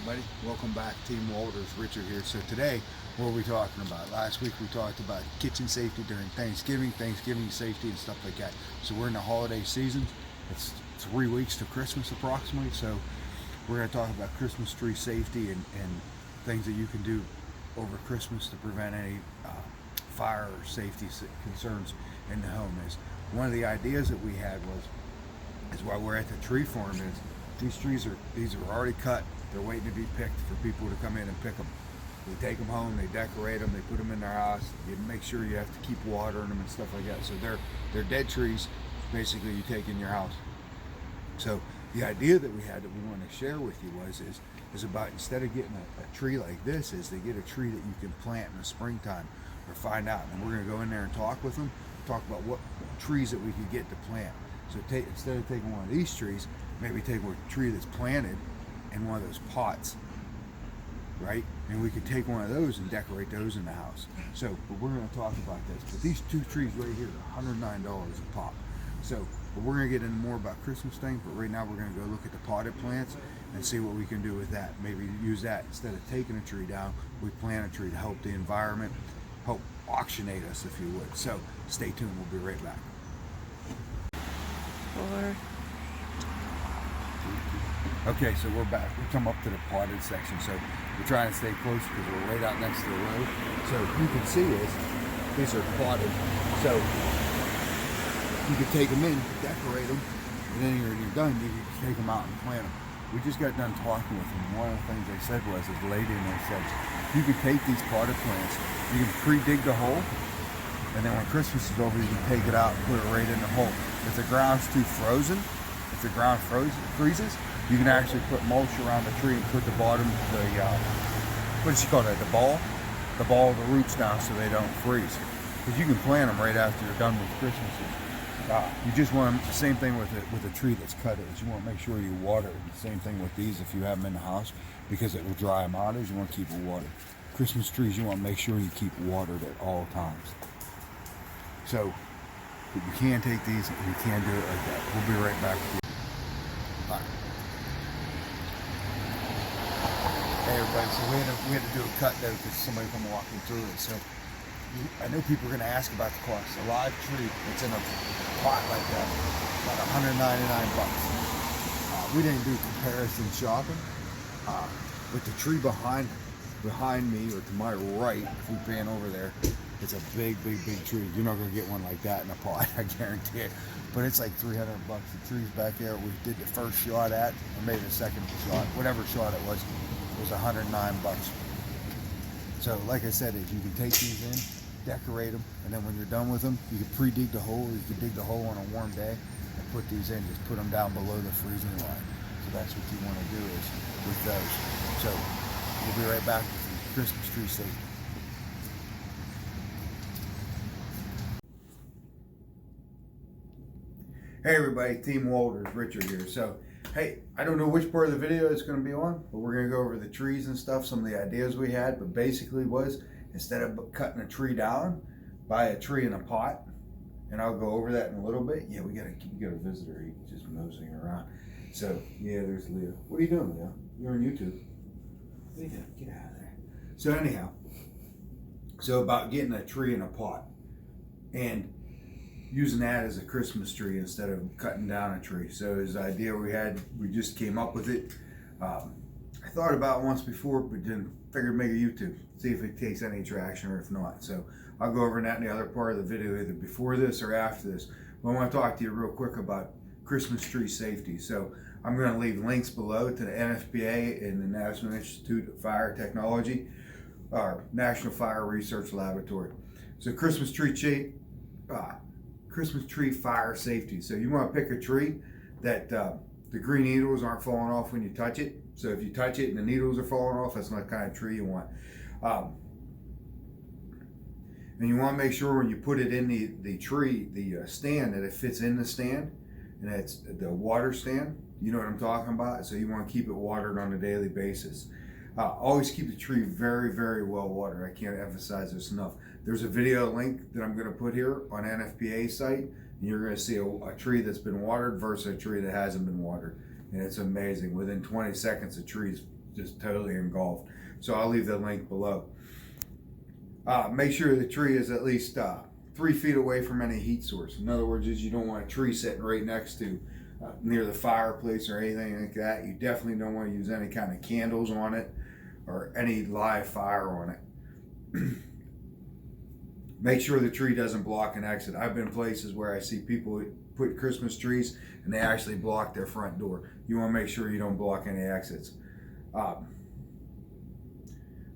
everybody, welcome back. Team Walters, Richard here. So today, what are we talking about? Last week we talked about kitchen safety during Thanksgiving safety and stuff like that. So we're in the holiday season. It's 3 weeks to Christmas approximately. So we're going to talk about Christmas tree safety and things that you can do over Christmas to prevent any fire or safety concerns in the home. Is one of the ideas that we had is while we're at the tree farm is these are already cut. They're waiting to be picked for people to come in and pick them. They take them home, they decorate them, they put them in their house. You make sure you have to keep watering them and stuff like that. So they're dead trees, basically you take in your house. So the idea that we had that we want to share with you is about, instead of getting a tree like this, is to get a tree that you can plant in the springtime or find out. And we're going to go in there and talk with them, talk about what trees that we could get to plant. So instead of taking one of these trees, maybe take a tree that's planted in one of those pots, right? And we could take one of those and decorate those in the house. So, but we're going to talk about this. But these two trees right here are $109 a pop. So, but we're going to get into more about Christmas things. But right now we're going to go look at the potted plants and see what we can do with that. Maybe use that instead of taking a tree down. We plant a tree to help the environment, help auctionate us, if you would. So, stay tuned. We'll be right back. Okay, so we're back. We come up to the potted section. So we're trying to stay close because we're right out next to the road. So you can see these are potted. So you can take them in, decorate them, and then when you're done, you can take them out and plant them. We just got done talking with them. One of the things they said was, this lady and they said, you can take these potted plants, you can pre-dig the hole, and then when Christmas is over, you can take it out and put it right in the hole. If the ground's too frozen, if the ground freezes, you can actually put mulch around the tree and put the bottom, what do you call that, the ball of the roots down so they don't freeze. Because you can plant them right after you're done with Christmas. You just want them, the same thing with a tree that's cut, is you want to make sure you water it. The same thing with these if you have them in the house, because it will dry them out, is you want to keep it watered. Christmas trees, you want to make sure you keep watered at all times. So, but you can take these and you can do it like that. We'll be right back with you. Bye. Hey everybody, so we had to do a cut though because somebody come walking through it. So I know people are going to ask about the cost. A live tree that's in a pot like that, about $199. We didn't do comparison shopping, but the tree behind me or to my right, if we pan over there, it's a big tree. You're not going to get one like that in a pot, I guarantee it. But it's like $300. The tree's back there we did the first shot at, or maybe the second shot, whatever shot it was $109. So like I said, is you can take these in, decorate them, and then when you're done with them, you can pre-dig the hole, or you can dig the hole on a warm day and put these in, just put them down below the freezing line. So that's what you want to do is with those. So we'll be right back with the Christmas tree safety. Hey everybody, Team Walters, Richard here. So, hey, I don't know which part of the video it's going to be on, but we're going to go over the trees and stuff, some of the ideas we had, but basically was, instead of cutting a tree down, buy a tree in a pot, and I'll go over that in a little bit. Yeah, we got a visitor, he's just nosing around. So, yeah, there's Leo. What are you doing, Leo? You're on YouTube. What are you doing? Get out of there. So anyhow, so about getting a tree in a pot, and using that as a Christmas tree instead of cutting down a tree. So his idea we just came up with it. I thought about it once before, but then figured make a YouTube, see if it takes any traction or if not. So I'll go over that in the other part of the video, either before this or after this. But I want to talk to you real quick about Christmas tree safety. So I'm going to leave links below to the NFPA and the National Institute of Fire Technology, our National Fire Research Laboratory. So Christmas tree fire safety. So you want to pick a tree that the green needles aren't falling off when you touch it. So if you touch it and the needles are falling off, that's not the kind of tree you want. And you want to make sure when you put it in the tree, the stand, that it fits in the stand, and it's the water stand. You know what I'm talking about? So you want to keep it watered on a daily basis. Always keep the tree very well watered. I can't emphasize this enough. There's a video link that I'm going to put here on NFPA site, and you're going to see a tree that's been watered versus a tree that hasn't been watered. And it's amazing. Within 20 seconds, the tree's just totally engulfed. So I'll leave the link below. Make sure the tree is at least 3 feet away from any heat source. In other words, you don't want a tree sitting right next to near the fireplace or anything like that. You definitely don't want to use any kind of candles on it or any live fire on it. Make sure the tree doesn't block an exit. I've been places where I see people put Christmas trees and they actually block their front door. You want to make sure you don't block any exits.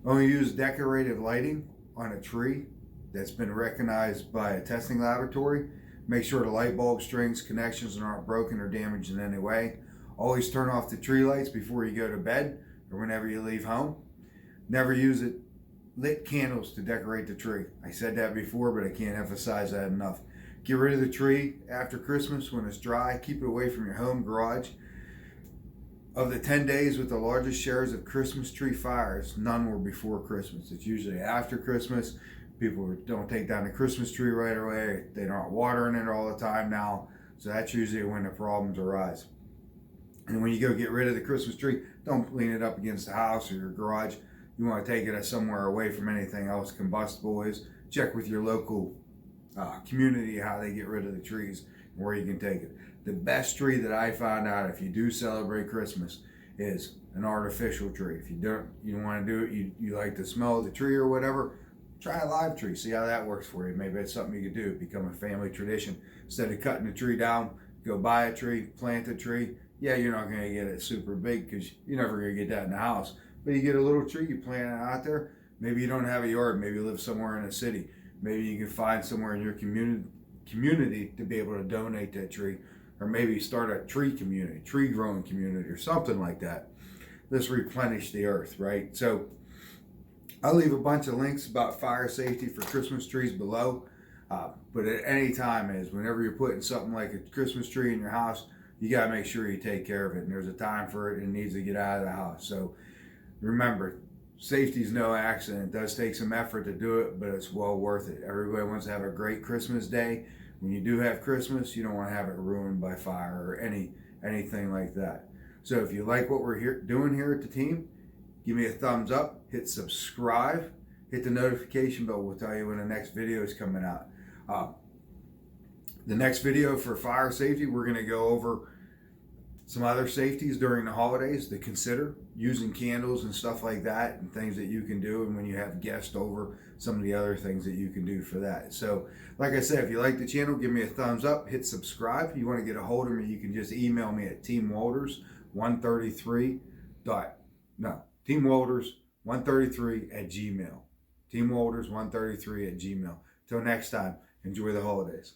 Only use decorative lighting on a tree that's been recognized by a testing laboratory. Make sure the light bulb strings, connections aren't broken or damaged in any way. Always turn off the tree lights before you go to bed or whenever you leave home. Never use lit candles to decorate the tree. I said that before, but I can't emphasize that enough. Get rid of the tree after Christmas when it's dry. Keep it away from your home, garage. Of the 10 days with the largest shares of Christmas tree fires, none were before Christmas. It's usually after Christmas. People don't take down the Christmas tree right away. They're not watering it all the time now. So that's usually when the problems arise. And when you go get rid of the Christmas tree, don't lean it up against the house or your garage. You want to take it somewhere away from anything else combustible is. Check with your local community how they get rid of the trees and where you can take it. The best tree that I found out if you do celebrate Christmas is an artificial tree. If you don't want to do it, you like the smell of the tree or whatever, try a live tree. See how that works for you. Maybe it's something you could do. Become a family tradition. Instead of cutting the tree down, go buy a tree, plant a tree. Yeah, you're not going to get it super big because you're never going to get that in the house. But you get a little tree, you plant it out there. Maybe you don't have a yard. Maybe you live somewhere in a city. Maybe you can find somewhere in your community to be able to donate that tree. Or maybe start a tree community, tree growing community or something like that. Let's replenish the earth, right? So I'll leave a bunch of links about fire safety for Christmas trees below. But at any time whenever you're putting something like a Christmas tree in your house, you got to make sure you take care of it. And there's a time for it. It needs to get out of the house. So remember, safety is no accident. It does take some effort to do it, but it's well worth it. Everybody wants to have a great Christmas day. When you do have Christmas, you don't want to have it ruined by fire or anything like that. So if you like what we're doing here at the team, give me a thumbs up, hit subscribe, hit the notification bell. We'll tell you when the next video is coming out. The next video for fire safety, we're going to go over some other safeties during the holidays to consider, using candles and stuff like that, and things that you can do, and when you have guests over, some of the other things that you can do for that. So like I said, if you like the channel, give me a thumbs up, hit subscribe. If you want to get a hold of me, you can just email me at teamwalters133 @gmail. teamwalters133 @gmail. Till next time, enjoy the holidays.